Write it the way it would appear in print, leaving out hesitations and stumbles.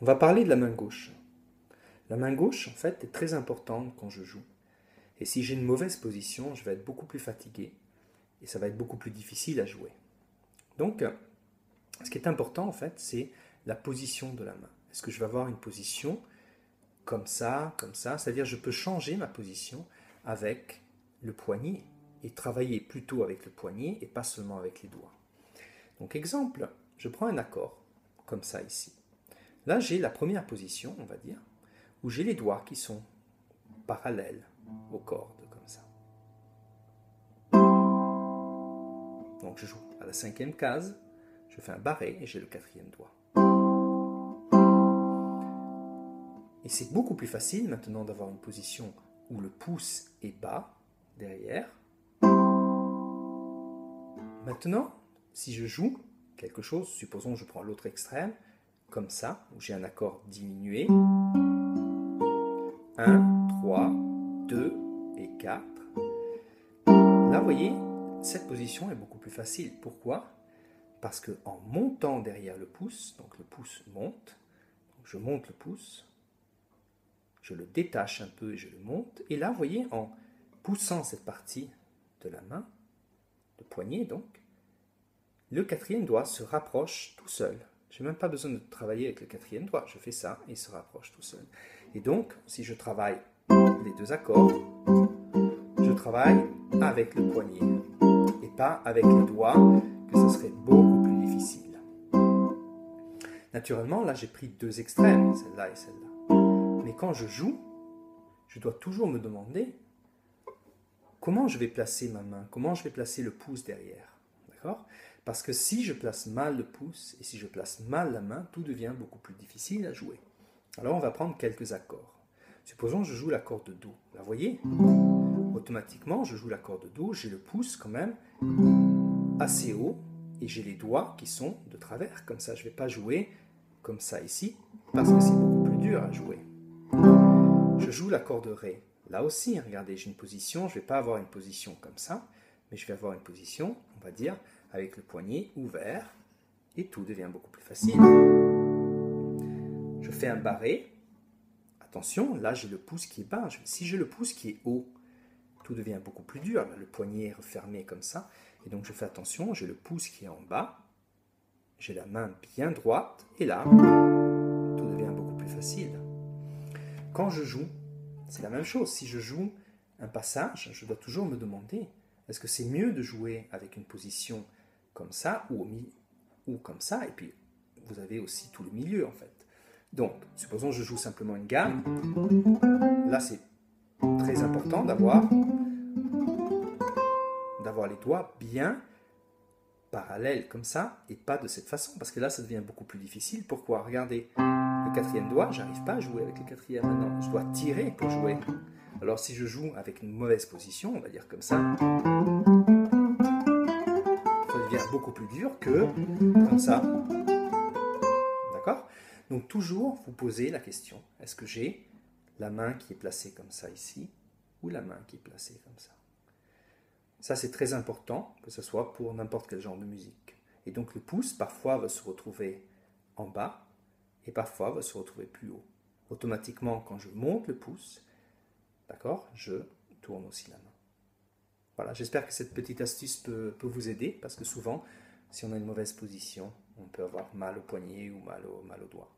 On va parler de la main gauche. La main gauche, en fait, est très importante quand je joue. Et si j'ai une mauvaise position, je vais être beaucoup plus fatigué et ça va être beaucoup plus difficile à jouer. Donc, ce qui est important, en fait, c'est la position de la main. Est-ce que je vais avoir une position comme ça, c'est-à-dire je peux changer ma position avec le poignet et travailler plutôt avec le poignet et pas seulement avec les doigts. Donc, exemple, je prends un accord comme ça ici. Là, j'ai la première position, on va dire, où j'ai les doigts qui sont parallèles aux cordes, comme ça. Donc je joue à la cinquième case, je fais un barré et j'ai le quatrième doigt. Et c'est beaucoup plus facile maintenant d'avoir une position où le pouce est bas, derrière. Maintenant, si je joue quelque chose, supposons que je prends l'autre extrême, comme ça, où j'ai un accord diminué. 1, 3, 2 et 4. Là, vous voyez, cette position est beaucoup plus facile. Pourquoi? Parce qu'en montant derrière le pouce, donc le pouce monte, je monte le pouce, je le détache un peu et je le monte. Et là, vous voyez, en poussant cette partie de la main, le poignet donc, le quatrième doigt se rapproche tout seul. Je n'ai même pas besoin de travailler avec le quatrième doigt. Je fais ça et il se rapproche tout seul. Et donc, si je travaille les deux accords, je travaille avec le poignet et pas avec le doigt, que ce serait beaucoup plus difficile. Naturellement, là j'ai pris deux extrêmes, celle-là et celle-là. Mais quand je joue, je dois toujours me demander comment je vais placer ma main, comment je vais placer le pouce derrière. D'accord? Parce que si je place mal le pouce et si je place mal la main, tout devient beaucoup plus difficile à jouer. Alors on va prendre quelques accords. Supposons que je joue l'accord de Do. Là, vous voyez? Automatiquement, je joue l'accord de Do, j'ai le pouce quand même assez haut et j'ai les doigts qui sont de travers. Comme ça, je ne vais pas jouer comme ça ici parce que c'est beaucoup plus dur à jouer. Je joue l'accord de Ré. Là aussi, regardez, j'ai une position, je ne vais pas avoir une position comme ça, mais je vais avoir une position, on va dire, avec le poignet ouvert et tout devient beaucoup plus facile. Je fais un barré. Attention, là j'ai le pouce qui est bas. Si j'ai le pouce qui est haut, tout devient beaucoup plus dur. Le poignet est refermé comme ça. Et donc je fais attention, j'ai le pouce qui est en bas. J'ai la main bien droite. Et là, tout devient beaucoup plus facile. Quand je joue, c'est la même chose. Si je joue un passage, je dois toujours me demander, est-ce que c'est mieux de jouer avec une position comme ça ou comme ça? Et puis, vous avez aussi tout le milieu en fait. Donc, supposons que je joue simplement une gamme. Là, c'est très important d'avoir les doigts bien parallèles comme ça et pas de cette façon parce que là, ça devient beaucoup plus difficile. Pourquoi? Regardez, le quatrième doigt, j'arrive pas à jouer avec le quatrième maintenant. Je dois tirer pour jouer. Alors, si je joue avec une mauvaise position, on va dire comme ça, ça devient beaucoup plus dur que comme ça. D'accord? Donc toujours, vous posez la question, est-ce que j'ai la main qui est placée comme ça ici ou la main qui est placée comme ça? Ça, c'est très important, que ce soit pour n'importe quel genre de musique. Et donc le pouce, parfois, va se retrouver en bas et parfois va se retrouver plus haut. Automatiquement, quand je monte le pouce, d'accord, je tourne aussi la main. Voilà, j'espère que cette petite astuce peut vous aider parce que souvent, si on a une mauvaise position, on peut avoir mal au poignet ou mal au doigt.